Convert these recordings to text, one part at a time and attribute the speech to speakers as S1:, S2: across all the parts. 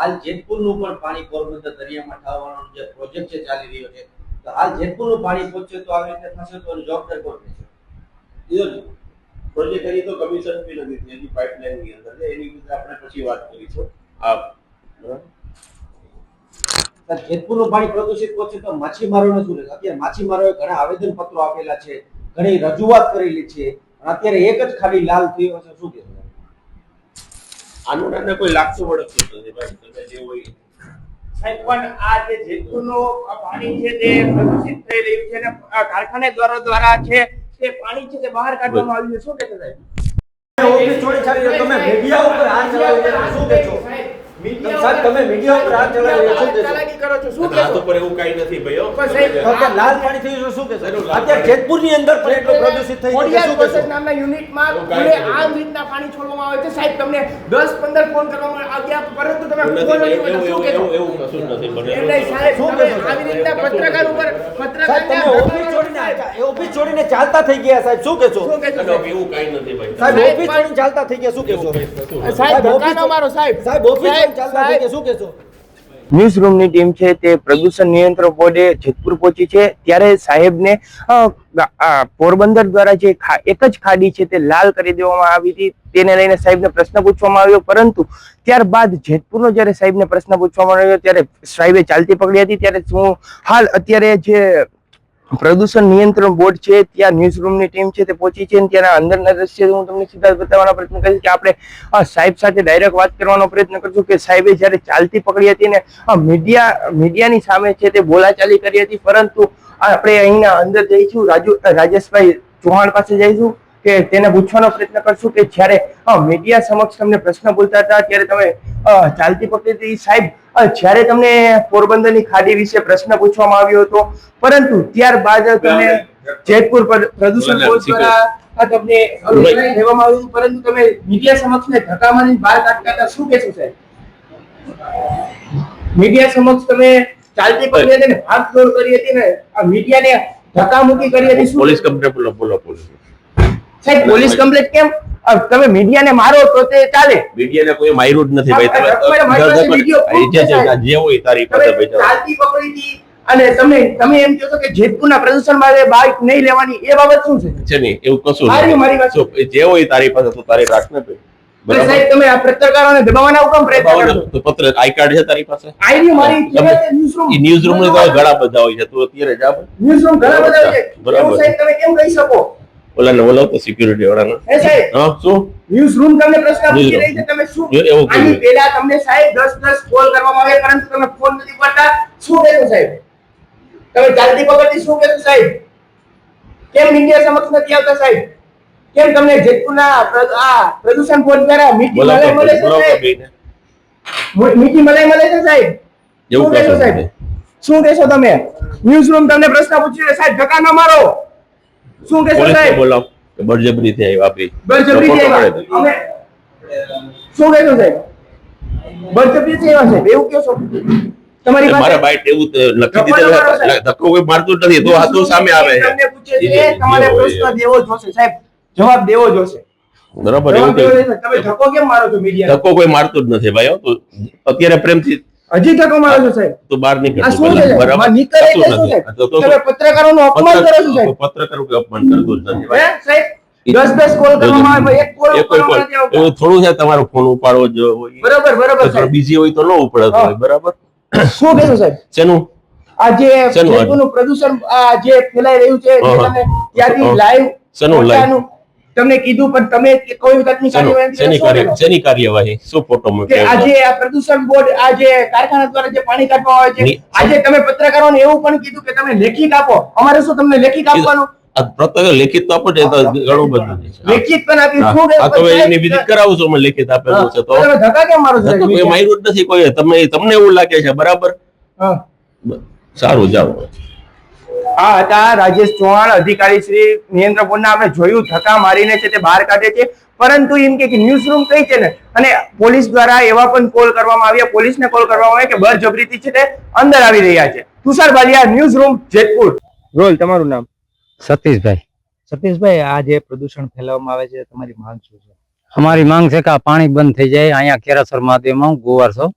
S1: હાલ જેતપુરનું પણ પાણી પોરબંદર દરિયામાં ઠાલવાનો જે પ્રોજેક્ટ છે ચાલી રહ્યો છે, તો હાલ જેતપુરનું પાણી પહોંચે તો આવી રીતે થશે તો જવાબદાર કોણ રહેશે?
S2: પ્રોજેક્ટ હજી તો કમિશન બી નથી થઈ, હજી પાઇપલાઇન ની અંદર છે, એની વિશે આપણે પછી વાત કરીશું.
S1: જેતપુરનું પાણી પ્રદૂષિત પહોંચે તો માછીમારોને શું રહેશે? અત્યારે માછીમારોએ ઘણા આવેદન પત્રો આપેલા છે, ઘણી રજૂઆત કરેલી છે, અત્યારે એક જ ખાલી લાલ થયો છે, શું કહેશો?
S2: આનું નાને કોઈ લાગતું વળગતું નથી ભાઈ, તમે જે હોય
S3: સાહેબ. પણ આ જે જેતપુરનું પાણી છે તે પ્રદૂષિત થઈ રહ્યું છે અને કારખાનેદારો દ્વારા છે તે પાણી છે તે બહાર કાઢવામાં આવ્યું છે, શું કહેશો સાહેબ?
S1: ઓફિસ છોડી ચાલી રહ્યો, તમે મીડિયા ઉપર હાથ ચલાવી રહ્યા છો, શું કહેશો? સાહેબ તમે મીડિયા ઉપર હાથ ચલાવી રહ્યા છો,
S3: ચાલાકી કરો છો, શું
S2: આ
S3: કહેશો?
S2: તો પર એવું કાઈ નથી ભાઈઓ.
S1: લાલ પાણી થયું છે, શું કહેશો? અત્યારે જેતપુરની અંદર પણ એટલું પ્રદૂષિત થઈ ગયું છે, શું કહેશો?
S3: નામના યુનિટમાં ખુલ્લે આમ રીતના પાણી છોડવામાં આવે છે સાહેબ. તમને 10-15 ફોન કરવામાં આવ્યા પરંતુ તમે ફોન
S2: એવું
S3: નથી કરતા, શું કહેશો?
S2: એવું કશું જ નથી બને.
S3: એમ નહીં સાહેબ,
S1: શું
S3: તમે
S1: કહેશો?
S3: આવી રીતના પત્રકાર ઉપર
S1: સાહેબ તમે ઓફિસ છોડીને ચાલતા થઈ ગયા, સાહેબ શું કહેશો?
S3: શું કહેશો સાહેબ?
S2: એવું કાઈ નથી ભાઈ.
S1: સાહેબ ઓફિસ છોડીને ચાલતા થઈ ગયા, શું કહેશો?
S3: સાહેબ ધક્કા ન મારો સાહેબ.
S1: સાહેબ ઓફિસ છોડીને ચાલતા થઈ ગયા, શું કહેશો?
S4: ન્યૂઝ રૂમની ટીમ છે તે પ્રદૂષણ નિયંત્રણ બોર્ડે જેતપુર પહોંચી છે, ત્યારે સાહેબને પોરબંદર દ્વારા જે એક જ ખાડી છે તે લાલ કરી દેવામાં આવી હતી, તેને લઈને સાહેબને પ્રશ્ન પૂછવામાં આવ્યો, પરંતુ ત્યારબાદ જેતપુરનો જ્યારે સાહેબને પ્રશ્ન પૂછવામાં આવ્યો ત્યારે સાહેબે ચાલતી પકડી હતી. ત્યારે હું હાલ અત્યારે જે પ્રદૂષણ નિયંત્રણ બોર્ડ છે ત્યાં ન્યૂઝ રૂમની ટીમ છે તે પહોંચી છે, ત્યાંના અંદરના દ્રશ્ય હું તમને સીધા બતાવવાનો પ્રયત્ન કરીશ કે આપણે સાહેબ સાથે ડાયરેક્ટ વાત કરવાનો પ્રયત્ન કરશું કે સાહેબે જ્યારે ચાલતી પકડી હતી ને મીડિયાની સામે છે તે બોલાચાલી કરી હતી, પરંતુ આપણે અહીંના અંદર જઈશું, રાજેશભાઈ ચૌહાણ પાસે જઈશું કે તેને પૂછવાનો પ્રયત્ન કરશું કે જ્યારે મીડિયા સમક્ષ તમને પ્રશ્ન બોલતા હતા ત્યારે તમે ચાલતી પકડી હતી સાહેબ, જ્યારે તમને પોરબંદરની ખાડી વિશે પ્રશ્ન પૂછવામાં આવ્યો હતો, પરંતુ ત્યારબાદ તમને જેતપુર પ્રદૂષણ બોર્ડ દ્વારા તમને લેવામાં આવ્યું, પરંતુ તમે મીડિયા સમક્ષ ધક્કા મારીને બહાર કાઢતા હતા, શું કહેશો સાહેબ? મીડિયા સમક્ષ તમે ચાલતી પકડી હતી ને ભાગદોડ કરી હતી ને આ મીડિયાને ધક્કામુક્કી કરી હતી, શું
S2: પોલીસ કમ્પ્લેન્ટ બોલો પોલીસ.
S4: સાહેબ પોલીસ કમ્પ્લેન્ટ કેમ? તમે મીડિયાને મારો તો તે ચાલે?
S2: મીડિયાને કોઈ માર્યું જ નથી ભાઈ. જે હોય તારી પાસે ભાઈ
S4: ચાલતી પકડી હતી અને તમે એમ કહો છો કે જેતપુરના પ્રદૂષણ માટે બાઇક નહીં લેવાની, એ બાબત શું છે?
S2: છે નહીં એવું કશું
S4: મારી વાત
S2: નથી. જે હોય તારી પાસે તો તારી રાખ ને ભાઈ.
S4: બરાબર સાહેબ તમે આ પત્રકારોને દબાવવાના હુકમ પ્રયત્ન કરો છો?
S2: તો પત્ર આઈ કાર્ડ છે તારી પાસે?
S4: આઈડી મારી
S2: ન્યૂઝ રૂમ ને તો ઘણા બધા હોય છે, તું અત્યારે જા ભાઈ.
S4: ન્યૂઝ રૂમ ઘણા બધા છે,
S2: બરાબર.
S4: સાહેબ તમે કેમ કહી શકો?
S2: ઓલાને બોલાવો તો સિક્યુરિટી વાળાને.
S4: એ સાહેબ
S2: હા શું
S4: ન્યૂઝ રૂમ તમને પ્રશ્ન પૂછી રહી છે, તમે શું
S2: એવું કહ્યું?
S4: આની પહેલા તમને સાહેબ 10 કોલ કરવામાં આવે પરંતુ તમે ફોન નથી કરતા, શું કહેશો સાહેબ? તમે ચાલતી પકડતી શું કહેશો સાહેબ? કેમ મીડિયા સમક્ષ નથી આવતા સાહેબ? કેમ તમને જેતપુરના આ પ્રદૂષણ બોર્ડ દ્વારા મીટિંગ મળે છે સાહેબ? મીટિંગ મળે છે સાહેબ? શું કહેશો સાહેબ? શું કહેશો તમે? ન્યૂઝ રૂમ તમને પ્રશ્ન પૂછી રહી સાહેબ, ધક્કા ન મારો, શું કહેશો સાહેબ?
S2: બોલાવો બળજબરીથી આવી આપી
S4: બળજબરીથી આવ્યા અમે શું કહેશો સાહેબ? બળજબરીથી આવ્યા સાહેબ એવું કહો છો? તમારી
S2: મારા
S4: પાસે
S2: બાઈટ એવું લખી દીધું, ધક્કો કોઈ મારતું જ નથી, તો આ તો સામે આવે છે.
S4: તમને પૂછે છે તમારે પ્રશ્ન દેવો જોશે સાહેબ, જવાબ દેવો જોશે.
S2: બરાબર એવું
S4: જવાબ દેવો
S2: કહ્યું.
S4: જોશે. તમે ધક્કો કેમ મારો છો મીડિયા?
S2: ધક્કો કોઈ મારતું જ નથી ભાઈ. તો અત્યારે પ્રેમથી
S4: હજી ધક્કો મારો છો સાહેબ?
S2: તું બહાર નીકળ.
S4: આ શું છે
S2: બરાબર
S4: નીકળે એટલે શું સાહેબ? તમે પત્રકારોનું અપમાન કરો છો સાહેબ?
S2: પત્રકાર અપમાન કરતું જ નથી
S4: હે
S2: ભાઈ.
S4: સાહેબ 10 કોલ કરવામાં આવે એક કોલ
S2: એ કોઈ
S4: કરવામાં નથી આવતા.
S2: એવું થોડું છે તમારો ફોન ઉપાડવો જ હોય,
S4: બરાબર સાહેબ.
S2: બીજી હોય તો ન ઉપાડતો હોય. બરાબર
S4: શું કહેશો સાહેબ?
S2: શેનું
S4: આ જે
S2: શેનું?
S4: જેતપુરનું પ્રદૂષણ આ જે ફેલાઈ રહ્યું છે જે તમે ત્યાંથી લાઈવ
S2: શેનું live?
S4: તમને કીધું પણ તમે કોઈ જાતની કાર્યવાહી
S2: શેની
S4: શું કરો?
S2: શેની કાર્યવાહી? શું ફોટો
S4: કે
S2: મૂક્યો?
S4: આજે આ પ્રદૂષણ બોર્ડ આ જે કારખાના દ્વારા જે પાણી કાઢવામાં આવે છે, આજે તમે પત્રકારોને એવું પણ કીધું કે તમે લેખિત આપો. અમારે શું તમને લેખિત આપવાનું?
S2: આ પ્રત્યેક લેખિત તો આપો છે તો ઘણું બધું છે.
S4: લેખિત પણ આપ્યું શું કે
S2: આ તો એની વિઝિટ કરાવું છું, મને લેખિત આપેલું છે. તો
S4: તમે ધક્કા કેમ મારો છો?
S2: ધક્કો કોઈ માર્યું જ નથી કોઈ. તમને એવું લાગે છે? બરાબર
S4: હા.
S2: સારું જાઓ.
S4: આ હતા રાજેશ ચૌહાણ, અધિકારી શ્રી નિયંત્રણ બોર્ડના. આપણે જોયું ધક્કા મારીને છે તે બહાર કાઢે છે, પરંતુ એમ કે ન્યૂઝ રૂમ કઈ છે ને, અને પોલીસ દ્વારા એવા પણ કોલ કરવામાં આવ્યા, પોલીસને કોલ કરવામાં આવ્યા કે બળજબરીથી છે તે અંદર આવી રહ્યા છે. Tushar Baliya, news room, Jetpur. રોલ તમારું નામ?
S5: સતીશભાઈ.
S6: સતીશભાઈ આ જે પ્રદૂષણ ફેલાવવામાં આવે છે તમારી માંગ શું છે?
S5: અમારી માંગ છે કે આ પાણી બંધ થઈ જાય. અહીંયા કેરાસર મહાદેવમાં હું ગુવાર છું,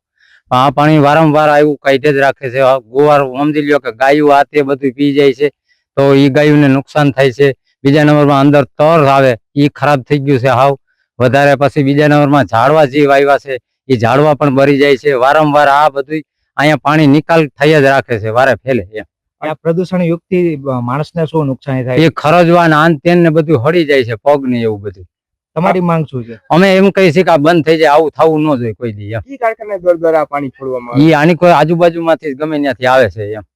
S5: પણ આ પાણી વારંવાર આવ્યું કાઢે જ રાખે છે. ગુવાર સમજી લ્યો કે ગાયું આ તે બધું પી જાય છે તો એ ગાયોને નુકસાન થાય છે. બીજા નંબરમાં અંદર તર આવે એ ખરાબ થઈ ગયું છે હાવ વધારે. પછી બીજા નંબરમાં ઝાડવા જે વાવ્યા છે એ ઝાડવા પણ બળી જાય છે. વારંવાર આ બધું અહીંયા પાણી નિકાલ થઈ જ રાખે છે વારે ફેલે.
S6: આ પ્રદૂષણ યુક્તિ માણસને શું નુકસાન થાય?
S5: એ ખરજવા ને આન તેન ને બધું હળી જાય છે પગ ને એવું બધું.
S6: તમારી માંગ શું છે?
S5: અમે એમ કહીએ છીએ કે આ બંધ થઈ જાય, આવું થવું ન જોઈએ કોઈ દી.
S4: ઈ કારખાના દ્વારા પાણી છોડવામાં આવે
S5: એ આની કોઈ આજુબાજુમાંથી ગમે ત્યાંથી આવે છે એમ.